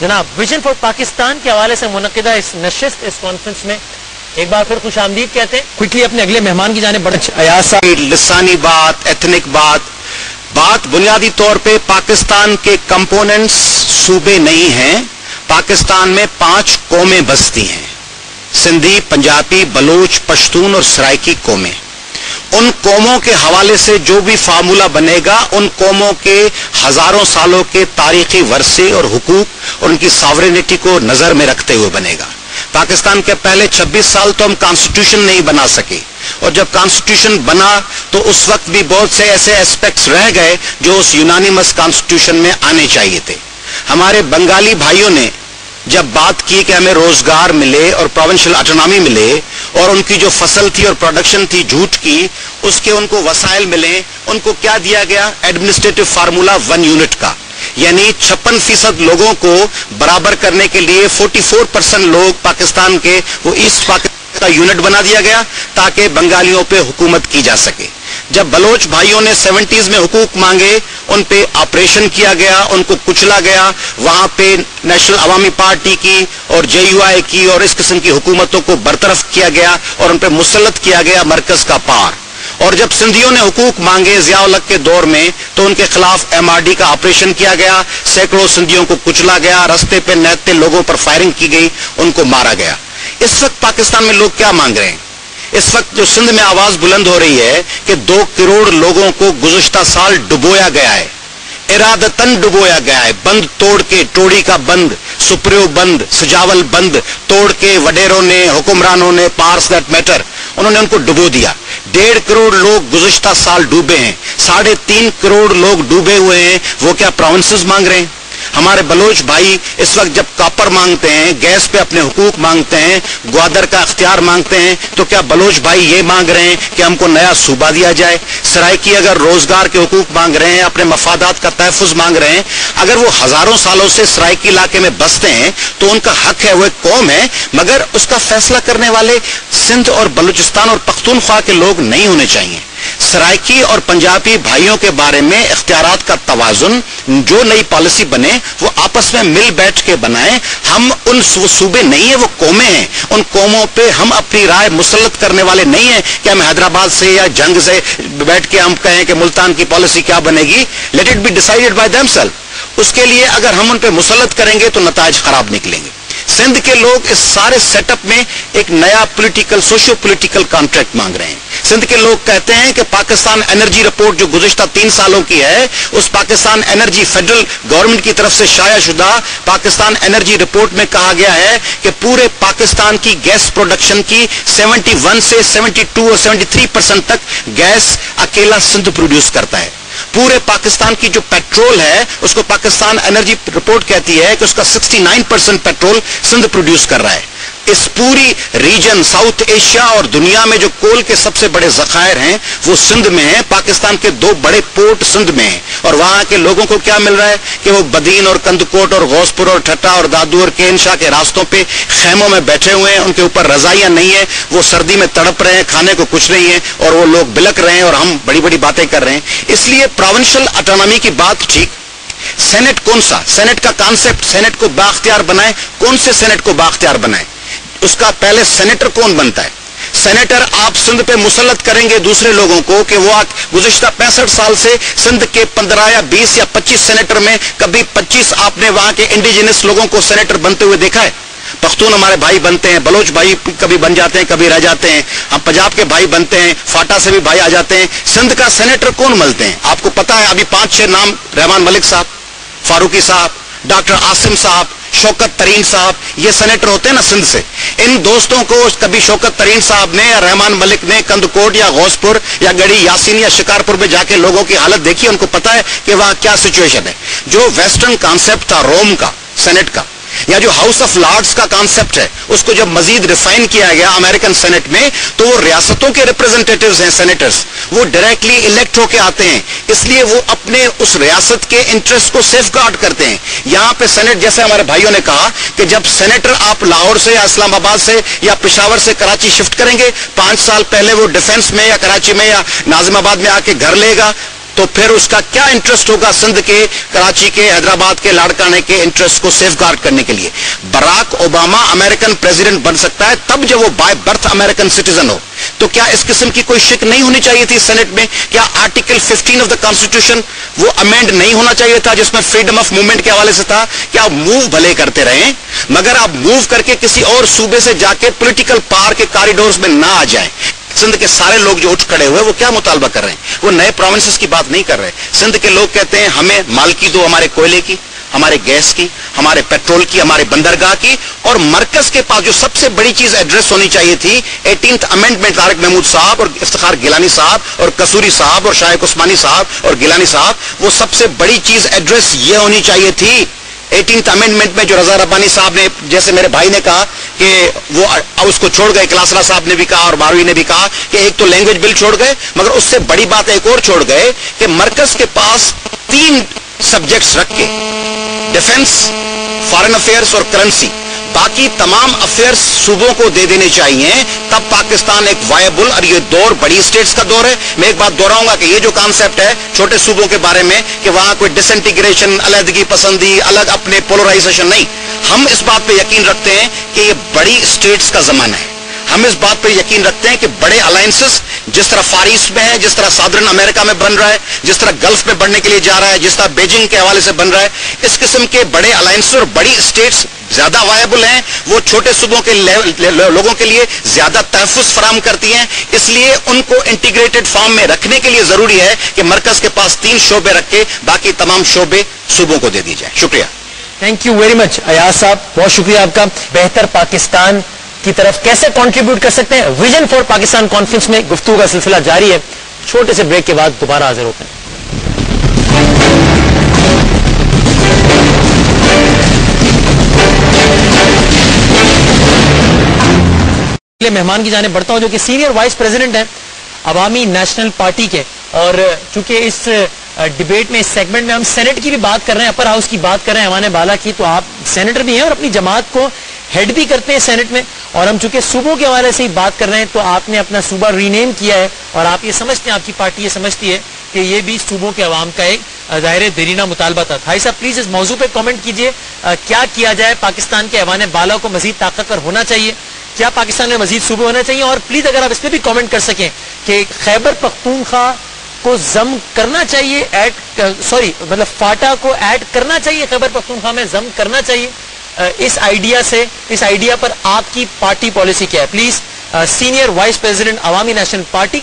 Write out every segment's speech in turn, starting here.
जनाब, vision for Pakistan के हवाले से मुनक्किदा इस नशिस्त, इस कॉन्फ्रेंस में एक बार फिर खुश आमदीद कहते हैं। क्विकली अपने अगले मेहमान की जाने बढ़ अयासा लिसानी बात, एथनिक बात बुनियादी तौर पे पाकिस्तान के कंपोनेंट्स सूबे नहीं हैं। पाकिस्तान में 5 कौमें बसती हैं, सिंधी, पंजाबी, बलूच, पश्तून और सराइकी कौमें। उन कौमों के हवाले से जो भी फार्मूला बनेगा उन कौमों के हजारों सालों के तारीखी वर्से और हुकूक और उनकी सॉवरेनिटी को नजर में रखते हुए बनेगा। पाकिस्तान के पहले 26 साल तो हम कॉन्स्टिट्यूशन नहीं बना सके, और जब कॉन्स्टिट्यूशन बना तो उस वक्त भी बहुत से ऐसे एस्पेक्ट्स रह गए जो उस यूनानिमस कॉन्स्टिट्यूशन में आने चाहिए थे। हमारे बंगाली भाइयों ने जब बात की कि हमें रोजगार मिले और प्रोविंशियल ऑटोनॉमी मिले और उनकी जो फसल थी और प्रोडक्शन थी जूट की, उसके उनको वसाइल मिले, उनको क्या दिया गया? एडमिनिस्ट्रेटिव फार्मूला 1 यूनिट का, यानी 56% लोगों को बराबर करने के लिए 44% लोग पाकिस्तान के वो ईस्ट पाकिस्तान का यूनिट बना दिया गया ताकि बंगालियों पे हुकूमत की जा सके। जब बलोच भाइयों ने 70s में हुकूक मांगे, उन पे ऑपरेशन किया गया, उनको कुचला गया। वहां पे नेशनल अवामी पार्टी की और JUI की और इस किस्म की हुकूमतों को बरतरफ किया गया और उन पे मुसल्लत किया गया मरकज का पार। और जब सिंधियों ने हुकूक मांगे ज़िया-उल-हक के दौर में, तो उनके खिलाफ MRD का ऑपरेशन किया गया, सैकड़ों सिंधियों को कुचला गया, रस्ते पे नहते लोगों पर फायरिंग की गई, उनको मारा गया। इस वक्त पाकिस्तान में लोग क्या मांग रहे हैं? इस वक्त जो सिंध में आवाज बुलंद हो रही है कि 2 करोड़ लोगों को गुज़श्ता साल डुबोया गया है, इरादतन डुबोया गया है। बंद तोड़ के, टोड़ी का बंद, सुप्रियो बंद, सजावल बंद तोड़ के वडेरों ने, हुक्मरानों ने, पार्स दैट मैटर, उन्होंने उनको डुबो दिया। 1.5 करोड़ लोग गुज़श्ता साल डूबे हैं, 3.5 करोड़ लोग डूबे हुए हैं। वो क्या प्रोविंसेस मांग रहे हैं? हमारे बलोच भाई इस वक्त जब कॉपर मांगते हैं, गैस पे अपने हुकूक मांगते हैं, ग्वादर का अख्तियार मांगते हैं, तो क्या बलोच भाई ये मांग रहे हैं कि हमको नया सूबा दिया जाए? सराइकी अगर रोजगार के हुकूक मांग रहे हैं, अपने मफादात का तहफ़्फ़ुज़ मांग रहे हैं, अगर वो हजारों सालों से सराइकी इलाके में बसते हैं तो उनका हक है, वो एक कौम है, मगर उसका फैसला करने वाले सिंध और बलूचिस्तान और पख्तूनख्वा के लोग नहीं होने चाहिए। सराइकी और पंजाबी भाइयों के बारे में इख्तियारात का तवाजुन, जो नई पॉलिसी बने वो आपस में मिल बैठ के बनाएं। हम उन सूबे नहीं है, वो कौमें हैं। उन कौमों पे हम अपनी राय मुसल्लत करने वाले नहीं है कि हम हैदराबाद से या जंग से बैठ के हम कहें कि मुल्तान की पॉलिसी क्या बनेगी। Let it be decided by themselves. उसके लिए अगर हम उन पे मुसल्लत करेंगे तो नताइज खराब निकलेंगे। सिंध के लोग इस सारे सेटअप में एक नया पॉलिटिकल, सोशियो पॉलिटिकल कॉन्ट्रैक्ट मांग रहे हैं। सिंध के लोग कहते हैं कि पाकिस्तान एनर्जी रिपोर्ट जो गुज़श्ता 3 सालों की है, उस पाकिस्तान एनर्जी फेडरल गवर्नमेंट की तरफ से शाया शुदा पाकिस्तान एनर्जी रिपोर्ट में कहा गया है कि पूरे पाकिस्तान की गैस प्रोडक्शन की 71 से 72 और 73% तक गैस अकेला सिंध प्रोड्यूस करता है। पूरे पाकिस्तान की जो पेट्रोल है उसको पाकिस्तान एनर्जी रिपोर्ट कहती है कि उसका 69% पेट्रोल सिंध प्रोड्यूस कर रहा है। इस पूरी रीजन, साउथ एशिया और दुनिया में जो कोल के सबसे बड़े ज़खायर हैं वो सिंध में हैं। पाकिस्तान के 2 बड़े पोर्ट सिंध में हैं, और वहां के लोगों को क्या मिल रहा है कि वो बदीन और कंदकोट और गौसपुर और ठट्टा और दादू और केनशाह के रास्तों पे खैमों में बैठे हुए हैं। उनके ऊपर रजाइयां नहीं है, वो सर्दी में तड़प रहे हैं, खाने को कुछ नहीं है, और वो लोग बिलक रहे हैं और हम बड़ी बड़ी बातें कर रहे हैं। इसलिए प्रोविंशियल ऑटोनॉमी की बात ठीक, सेनेट कौन सा, सेनेट का कॉन्सेप्ट, सेनेट को बाख्तियार बनाए, कौन से सेनेट को बाख्तियार बनाए? उसका पहले सेनेटर कौन बनता है? सेनेटर आप सिंध पे मुसल्लत करेंगे दूसरे लोगों को कि वो गुज़श्ता 65 साल से सिंध के 15 या 20 या 25 सेनेटर में कभी 25 आपने वहां के इंडिजिनस लोगों को सेनेटर बनते हुए देखा है? पख्तून हमारे भाई बनते हैं, बलोच भाई कभी बन जाते हैं, कभी रह जाते हैं, हम पंजाब के भाई बनते हैं, फाटा से भी भाई आ जाते हैं। सिंध का सेनेटर कौन मलते हैं? आपको पता है, अभी 5-6 नाम, रहमान मलिक साहब, फारूकी साहब, डॉक्टर आसिम साहब, शौकत तरीन साहब, ये सेनेटर होते हैं ना सिंध से। इन दोस्तों को कभी शौकत तरीन साहब ने या रहमान मलिक ने कंदकोट या गौसपुर या गढ़ी यासीन या शिकारपुर में जाके लोगों की हालत देखी? उनको पता है कि वहां क्या सिचुएशन है। जो वेस्टर्न कॉन्सेप्ट था रोम का, सेनेट का, या जो हाउस ऑफ लॉर्ड्स का कॉन्सेप्ट है, उसको जब मजीद रिफाइन किया गया अमेरिकन सेनेट में, तो वो रियासतों के रिप्रेजेंटेटिव्स हैं सेनेटर्स, वो डायरेक्टली इलेक्ट होके आते हैं, इसलिए वो अपने उस रियासत के इंटरेस्ट को सेफ गार्ड करते हैं। यहां पे सेनेट, जैसे हमारे भाइयों ने कहा कि जब सेनेटर आप लाहौर से या इस्लामाबाद से या पेशावर से कराची शिफ्ट करेंगे, 5 साल पहले वो डिफेंस में या कराची में या नाजिमाबाद में आके घर लेगा, تو پھر اس کا کیا انٹرسٹ ہوگا سندھ کے، کراچی کے، حیدرآباد کے، لاڑکانہ کے انٹرسٹ کو سیف گارڈ کرنے کے لیے؟ براک اوباما امریکن پریزیڈنٹ بن سکتا ہے تب جب وہ بائی برتھ امریکن سٹیزن ہو. تو کیا اس قسم کی کوئی شک نہیں ہونی چاہیے تھی سینٹ میں؟ کیا آرٹیکل 15 آف دا کانسٹیٹیوشن وہ امینڈ نہیں ہونا چاہیے تھا جس میں فریڈم آف موومنٹ کے حوالے سے تھا؟ کیا آپ موو بھلے کرتے رہیں مگر آپ موو کر کے کسی اور صوبے سے جا کے پولیٹیکل پاور کے کاریڈورز میں نہ آ جائیں. سندھ کے سارے لوگ جو اٹھ کھڑے ہوئے وہ کیا مطالبہ کر رہے ہیں؟ وہ نئے پروونسز کی بات نہیں کر رہے. سندھ کے لوگ کہتے ہیں ہمیں مالکی دو، ہمارے کوئلے کی، ہمارے گیس کی، ہمارے پیٹرول کی، ہمارے بندرگاہ کی. اور مرکز کے پاس جو سب سے بڑی چیز ایڈریس ہونی چاہیے تھی 18th امینڈمنٹ، طارق محمود صاحب اور افتخار گیلانی صاحب اور قصوری صاحب اور شائق عثمانی صاحب اور گیلانی صاحب، وہ سب سے بڑی چیز ایڈریس یہ ہونی چاہیے تھی 18th امینڈمنٹ میں، جو رضا ربانی صاحب نے، جیسے میرے بھائی نے کہا کہ وہ اس کو چھوڑ گئے، کلاسرا صاحب نے بھی کہا اور باروی نے بھی کہا کہ ایک تو لینگویج بل چھوڑ گئے، مگر اس سے بڑی بات ایک اور چھوڑ گئے کہ مرکز کے پاس 3 سبجیکٹس رکھ کے، ڈیفنس، فارن افیئرس اور کرنسی، باقی تمام افیئرس صوبوں کو دے دینے چاہیے. تب پاکستان ایک وائبل، اور یہ دور بڑی اسٹیٹس کا دور ہے. میں ایک بات دہراؤں گا کہ یہ جو کانسیپٹ ہے چھوٹے صوبوں کے بارے میں کہ وہاں کوئی ڈس انٹیگریشن، علیحدگی پسندی، الگ اپنے پولرائزیشن نہیں. ہم اس بات پہ یقین رکھتے ہیں کہ یہ بڑی اسٹیٹس کا زمانہ ہے. ہم اس بات پہ یقین رکھتے ہیں کہ بڑے الائنسز جس طرح فار ایسٹ میں ہے، جس طرح سادرن امریکہ میں بن رہا ہے، جس طرح گلف میں بڑھنے کے لیے جا رہا ہے، جس طرح بیجنگ کے حوالے سے بن رہا ہے، اس قسم کے بڑے الائنسز اور بڑی اسٹیٹس زیادہ وائبل ہیں. وہ چھوٹے صوبوں کے لوگوں کے لیے زیادہ تحفظ فراہم کرتی ہیں. اس لیے ان کو انٹیگریٹڈ فارم میں رکھنے کے لیے ضروری ہے کہ مرکز کے پاس 3 شعبے رکھ کے باقی تمام شعبے صوبوں کو دے دی جائیں. شکریہ. Thank you very much Ayaz صاحب، بہت شکریہ آپ کا. بہتر پاکستان کی طرف کیسے کنٹریبیوٹ کر سکتے ہیں؟ ویژن فار پاکستان کانفرنس میں گفتگو کا سلسلہ جاری ہے. چھوٹے سے بریک کے بعد دوبارہ حاضر ہوتے ہیں. مہمان کی جانب بڑھتا ہوں جو کہ سینئر وائس پریزیڈنٹ ہیں عوامی نیشنل پارٹی کے، اور چونکہ اس ڈیبیٹ میں، اس سیگمنٹ میں ہم سینٹ کی بھی بات کر رہے ہیں، اپر ہاؤس کی بات کر رہے ہیں، ایوان بالا کی، تو آپ سینیٹر بھی ہیں اور اپنی جماعت کو ہیڈ بھی کرتے ہیں سینٹ میں. اور ہم چونکہ صوبوں کے حوالے سے ہی بات کر رہے ہیں تو آپ نے اپنا صوبہ ری نیم کیا ہے، اور آپ یہ سمجھتے ہیں، آپ کی پارٹی یہ سمجھتی ہے کہ یہ بھی صوبوں کے عوام کا ایک ظاہر دیرینہ مطالبہ تھا. بھائی صاحب پلیز اس موضوع پہ کامنٹ کیجئے. کیا کیا جائے؟ پاکستان کے ایوان بالا کو مزید طاقتور ہونا چاہیے؟ کیا پاکستان میں مزید صوبے ہونا چاہیے؟ اور پلیز اگر آپ اس پہ بھی کامنٹ کر سکیں کہ خیبر پختونخوا کو ضم کرنا چاہیے، مطلب فاٹا کو ایڈ کرنا چاہیے، خیبر پختونخوا میں ضم کرنا چاہیے. اس آئیڈیا پر آپ کی پارٹی پالیسی کیا ہے؟ پلیز سینئر وائس پریزیڈنٹ عوامی نیشنل پارٹی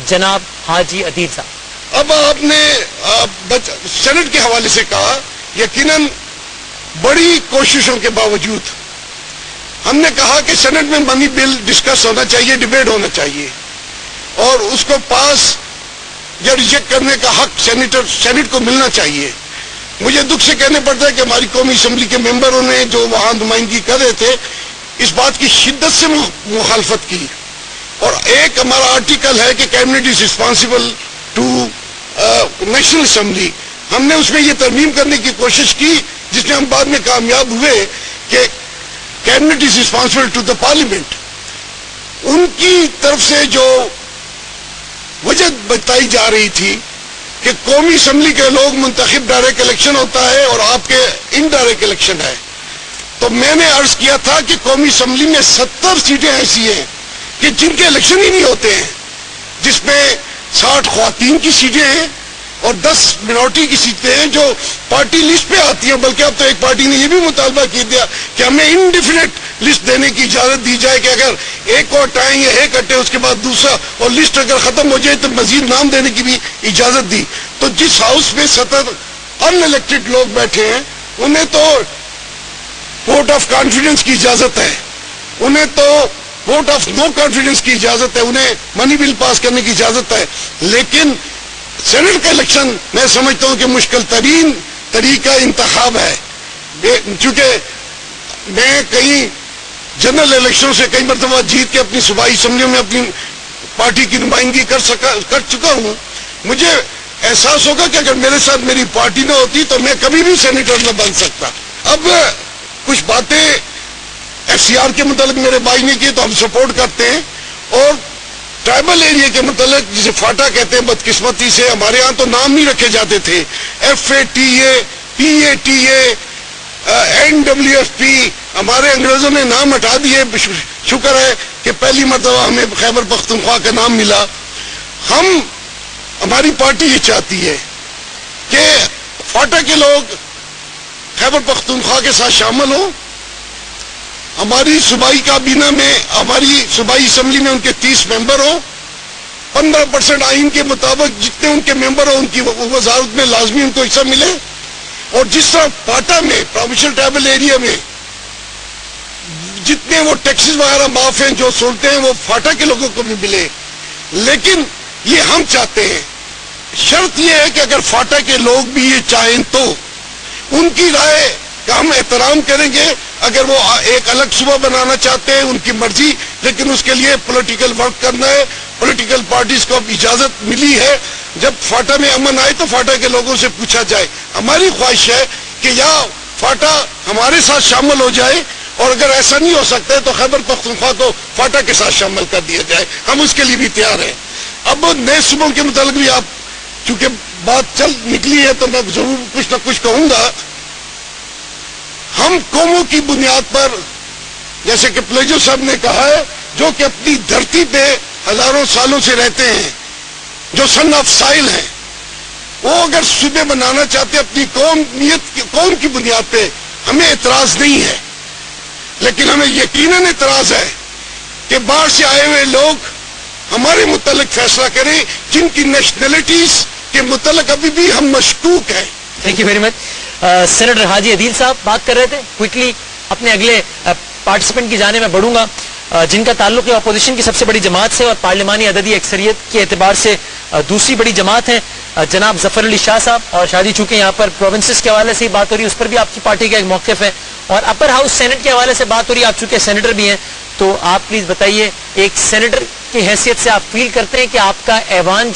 جناب حاجی عدیل صاحب. اب آپ نے سینٹ کے حوالے سے کہا، یقیناً بڑی کوششوں کے باوجود ہم نے کہا کہ سینٹ میں منی بل ڈسکس ہونا چاہیے، ڈیبیٹ ہونا چاہیے، اور اس کو پاس یا ریجیکٹ کرنے کا حق سینٹ کو ملنا چاہیے. مجھے دکھ سے کہنے پڑتا ہے کہ ہماری قومی اسمبلی کے ممبروں نے جو وہاں نمائندگی کر رہے تھے اس بات کی شدت سے مخالفت کی. اور ایک ہمارا آرٹیکل ہے کہ cabinet is responsible to national assembly, ہم نے اس میں یہ ترمیم کرنے کی کوشش کی جس میں ہم بعد میں کامیاب ہوئے کہ cabinet is responsible to the parliament. ان کی طرف سے جو وجہ بتائی جا رہی تھی کہ قومی اسمبلی کے لوگ منتخب ڈائریکٹ الیکشن ہوتا ہے اور آپ کے انڈائریکٹ الیکشن ہے، تو میں نے عرض کیا تھا کہ قومی اسمبلی میں 70 سیٹیں ایسی ہیں کہ جن کے الیکشن ہی نہیں ہوتے ہیں، جس میں 60 خواتین کی سیٹیں ہیں اور 10 منورٹی کی سیٹیں ہیں جو پارٹی لسٹ پہ آتی ہیں. بلکہ اب تو ایک پارٹی نے یہ بھی مطالبہ کر دیا کہ ہمیں انڈیفینٹ لسٹ دینے کی اجازت دی جائے کہ اگر ایک کو ہٹائیں یا ایک ہٹے اس کے بعد دوسرا، اور لسٹ اگر ختم ہو جائے تو مزید نام دینے کی بھی اجازت دی. تو جس ہاؤس میں 70 ان الیکٹڈ لوگ بیٹھے ہیں انہیں تو ووٹ آف کانفیڈنس کی اجازت ہے، انہیں تو ووٹ آف نو کانفیڈنس کی اجازت ہے، انہیں منی بل پاس کرنے کی اجازت ہے. لیکن سینٹ کا الیکشن میں سمجھتا ہوں کہ مشکل ترین طریقہ انتخاب ہے. چونکہ میں کئی جنرل الیکشن سے کئی مرتبہ جیت کے اپنی صوبائی اسمبلیوں میں اپنی پارٹی کی نمائندگی کر چکا ہوں. مجھے احساس ہوگا کہ اگر میرے ساتھ میری پارٹی نہ ہوتی تو میں کبھی بھی سینیٹر نہ بن سکتا. اب کچھ باتیں ایف سی آر کے متعلق میرے بھائی نے کی تو ہم سپورٹ کرتے ہیں، اور ट्राइबल एरिया के मतलब जिसे फाटा कहते हैं, बदकिस्मती से हमारे यहाँ तो नाम नहीं रखे जाते थे, FATA, PATA, NWFP, हमारे अंग्रेजों ने नाम हटा दिए। शुक्र है कि पहली मरतबा हमें खैबर पख्तूनख्वा का नाम मिला। हमारी पार्टी ये चाहती है कि फाटा के लोग खैबर पख्तूनख्वा के साथ शामिल हो। हमारी सूबाई काबीना में, हमारी सूबाई असम्बली में उनके 30 मेंबर हो। 15% आइन के मुताबिक जितने उनके मेंबर हो उनकी वजारत में लाजमी उनको हिस्सा मिले। और जिस तरह फाटा में प्रोविंशियल ट्राइबल एरिया में जितने वो टैक्सेस वगैरह माफ हैं, जो सुनते हैं, वो फाटा के लोगों को भी मिले। लेकिन ये हम चाहते हैं, शर्त ये है कि अगर फाटा के लोग भी ये चाहें तो उनकी राय का हम एहतराम करेंगे। अगर वो एक अलग सूबा बनाना चाहते हैं, उनकी मर्जी, लेकिन उसके लिए पॉलिटिकल वर्क करना है। पॉलिटिकल पार्टीज को अब इजाजत मिली है। जब फाटा में अमन आए तो फाटा के लोगों से पूछा जाए। हमारी ख्वाहिश है कि या फाटा हमारे साथ शामिल हो जाए, और अगर ऐसा नहीं हो सकता है तो खैबर पख्तूनख्वा को फाटा के साथ शामिल कर दिया जाए। हम उसके लिए भी तैयार हैं। अब नए सूबों के मुताबिक भी आप चूंकि बात चल निकली है तो मैं जरूर कुछ न कुछ कहूंगा। हम कौमों की बुनियाद पर, जैसे कि प्लेजो साहब ने कहा है, जो कि अपनी धरती पे हजारों सालों से रहते हैं, जो सन ऑफ साइल हैं, वो अगर सूबे बनाना चाहते अपनी कौम की बुनियाद पे, हमें एतराज नहीं है। लेकिन हमें यकीनन एतराज है कि बाहर से आए हुए लोग हमारे मुतल्लिक फैसला करें, जिनकी नेशनलिटीज के मुतल्लिक अभी भी हम मशकूक हैं। Thank you very much. Senator Haji Adeel साहब बात कर रहे थे। क्विकली अपने अगले पार्टिसिपेंट की जाने में बढ़ूंगा, जिनका ताल्लुक है अपोजिशन की सबसे बड़ी जमात से और पार्लिमानी अददी अक्सरियत के एतबार से दूसरी बड़ी जमात है, जनाब जफर अली शाह साहब। और शादी चूंकि यहाँ पर प्रोविंसेस के हवाले से ही बात हो रही है, उस पर भी आपकी पार्टी का एक मौक़िफ़ है, और अपर हाउस सेनेट के हवाले से बात हो रही है। आप चूंकि सेनेटर भी हैं, तो आप प्लीज बताइए, एक सेनेटर की हैसियत से आप फील करते हैं कि आपका ऐवान